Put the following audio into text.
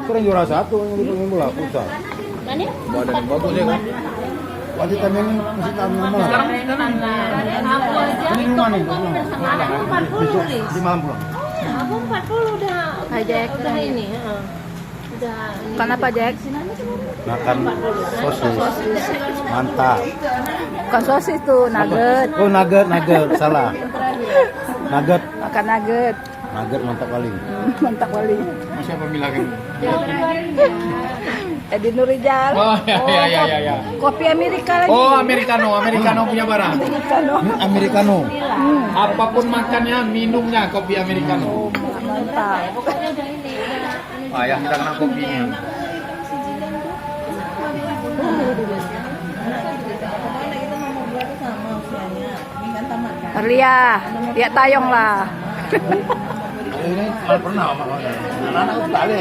Sering juara satu yang di bola futsal. Mana? Badan bagus ya kan? Wanita yang masih tahu nama. Sekarang di sana. Aku aja. Ini di mana nih? Aku 40 nih. Di malam pulang. Aku 40 udah. Hai, Jack. Udah ini. Udah. Makan apa, Jack? Makan sosis. Mantap. Bukan sosis tuh, nugget. Oh, nugget, salah. Nugget. Makan nugget. Nugget mantap kali. Mantap kali. Siapa bilangin? Edi Nurijal. Oh, ya. Kopi Amerika lagi. Oh, americano punya barang. Americano. Americano. Apapun makannya, minumnya kopi americano. Mantap. Ayah kita kena kopinya. Arlia, lihat tayong lah. Ini pernah sama anak-anak tak ada